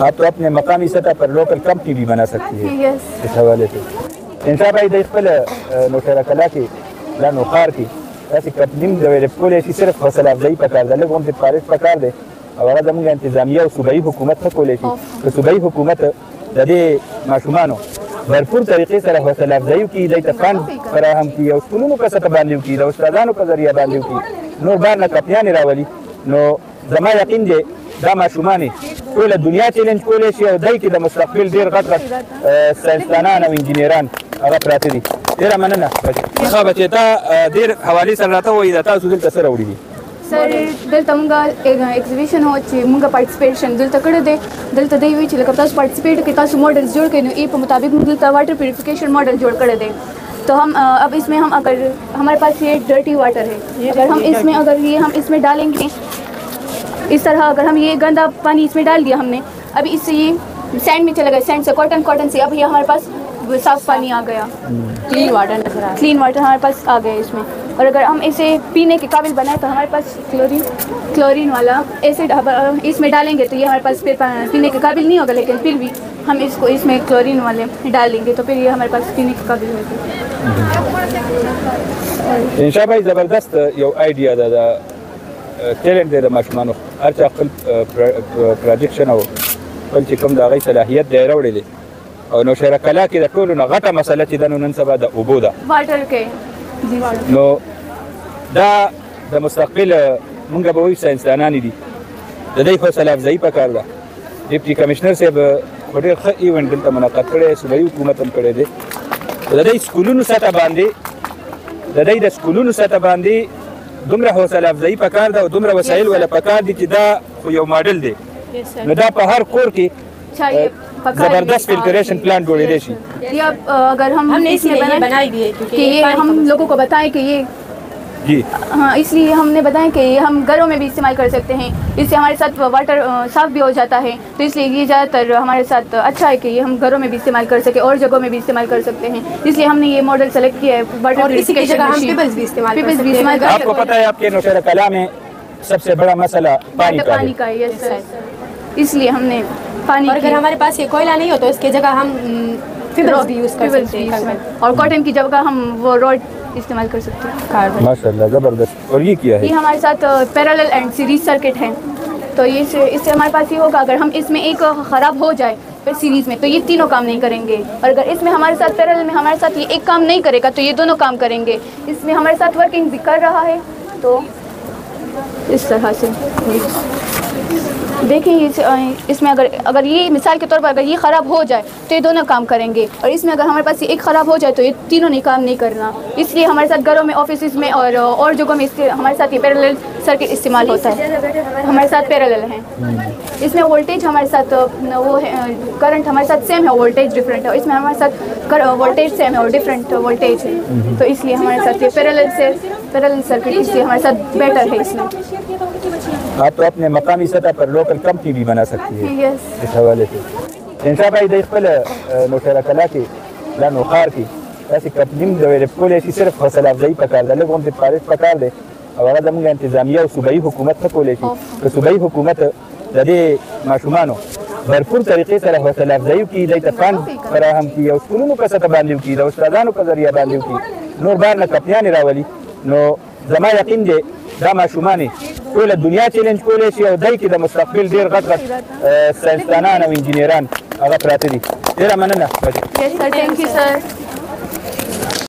आप तो अपने मकामी सतह पर लोकल कंपनी भी बना सकती है इस हवाले से। इंशा भाई द खपल नौशहरा कला की ला नौखार की ऐसी कंपनी डेवलप को ले सिर्फ हौसला अफजाई पकार दे लोगों के पारिश पकार दे और जमूंग इंतजामिया और सूबाई हुकूमत को ले तो सूबाई हुकूमत दे माशुमानो भरपूर तरीके से हौसला अफजाई की दई तफान फराहम की और स्कूलों का सतह बांधियों की उस्तादानों का जरिया बांधियों की नो बार न कपियां निरावली नो जमा यकीन जे दा माशुमाने टोल दुनिया चैलेंज कोले शी दई की द मुस्तकबिल देर गत साइंसदानान और इंजीनियरान هغه پراته دي ډیره مننه ښه بچې تا ډېر حوالې سره راته ووایي د تاسو دلته څه راوړي دي سر دلته مونږ ایگزیبیشن هو چې مونږ پارټیسپیشن دلته کړی دی دلته دی وی چې لکه تاسو پارټیسپیټ کې تاسو ماډلز جوړ کړئ نو ای په مطابق موږ دلته واټر پیوریفिकेशन मॉडल जोड़ कर दे तो हम अब इसमें हम अगर हमारे पास ये डर्टी वाटर है अगर हम इसमें डालेंगे इस तरह अगर हम ये गंदा पानी इसमें डाल दिया हमने अभी इससे ये सैंड में चला गया सैंड से कॉटन से अब ये हमारे पास साफ पानी आ गया क्लीन वाटर हमारे पास आ गया इसमें और अगर हम इसे पीने के काबिल बनाए तो हमारे पास क्लोरीन वाला एसिड इसमें डालेंगे तो ये हमारे पास फिर पीने के काबिल नहीं होगा लेकिन फिर भी हम इसको इसमें क्लोरीन वाले डालेंगे तो फिर ये हमारे पास पीने के काबिल होगा। इंशा भाई ज़बरदस्त यो आइडिया दादा टैलेंट दे माशुमानो हर चा खपल प्रोजेक्शन हो खपल چې کوم د هغې صلاحیت دی راوړی دی او نوشهره کلا کې د ټولو نه غټه مسله چې ده نو نن سبا د اوبو ده نو دا د مستقبل مونږ به وایو ساینسدانان دي د دوی حوصله افزایي پکار ده ډیپټي کمشنر صاحب خو ډېر ښه ایونټ دلته منعقد کړی صوبایي حکومت هم کړی دی د دوی سکولونو سطح باندې دومره حوصله افزایي پکار ده او دومره وسایل ولا پکار دي چې دا خو یو ماډل دی نو دا په هر کور کې जबरदस्त फिल्ट्रेशन प्लांट जोड़े शी ये अगर हमने इसलिए बनाई भी है कि ये हम लोगों को बताएं कि ये जी हाँ इसलिए हमने बताया कि ये हम घरों में भी इस्तेमाल कर सकते हैं इससे हमारे साथ वाटर साफ भी हो जाता है तो इसलिए ये ज़्यादातर हमारे साथ अच्छा है कि ये हम घरों में भी इस्तेमाल कर सके और जगहों में भी इस्तेमाल कर सकते हैं इसलिए हमने ये मॉडल सेलेक्ट किया है वाटर प्यूरिफिकेशन पिबल्स भी इस्तेमाल आपको पता है आपके नौशहरा कला में सबसे बड़ा मसला पानी का है इसलिए हमने पानी और अगर हमारे पास ये कोयला नहीं हो तो इसकी जगह हम फिब्रस भी यूज़ कर सकते हैं और कॉटन की जगह हम वो रॉड इस्तेमाल कर सकते हैं। माशाल्लाह ज़बरदस्त। और ये क्या है? ये हमारे साथ पैरेलल एंड सीरीज सर्किट है तो ये इससे हमारे पास ये होगा अगर हम इसमें एक ख़राब हो जाए फिर सीरीज़ में तो ये तीनों काम नहीं करेंगे और अगर इसमें हमारे साथ पैरेलल में हमारे साथ ये एक काम नहीं करेगा तो ये दोनों काम करेंगे इसमें हमारे साथ वर्किंग भी कर रहा है तो इस तरह से देखिए इसमें अगर ये मिसाल के तौर पर अगर ये ख़राब हो जाए तो ये दोनों काम करेंगे और इसमें अगर हमारे पास ये एक ख़राब हो जाए तो ये तीनों नहीं काम नहीं करना इसलिए हमारे साथ घरों में ऑफिस में और जगहों में हमारे साथ ये पैरेलल सर्किट इस्तेमाल होता है हमारे साथ पैरेलल हैं इसमें वोल्टेज हमारे साथ वो है करंट हमारे साथ सेम है वोल्टेज डिफरेंट है इसमें हमारे साथ वोल्टेज सेम है और डिफरेंट वोल्टेज है तो इसलिए हमारे साथ ये पैरेलल सर्किट इसलिए हमारे साथ बेटर है इसमें। आप तो अपने मकामी सतह पर लोकल कंपनी भी बना सकती है इस हवाले से। इंशा भाई द खपल नौशहरा कला की ला नौखार की ऐसी कंपनी डेवलप को ले सिर्फ हौसला अफजाई पकार दे लोगों के पारिश पकार दे और जमूंग इंतजामिया और सूबाई हुकूमत को ले तो सूबाई हुकूमत दे माशुमानो भरपूर तरीके से हौसला अफजाई की दई तफान फराहम की और स्कूलों का सतह बांधियों की उस्तादानों का जरिया बांधियों की नोर बार न कपियां निरावली नो जमा यकीन जे दा माशुमाने टोल दुनिया चैलेंज कोले शी दई की द मुस्तकबिल देर गत साइंसदानान और इंजीनियरान हغه پراته دي ډیره مننه थैंक यू सर।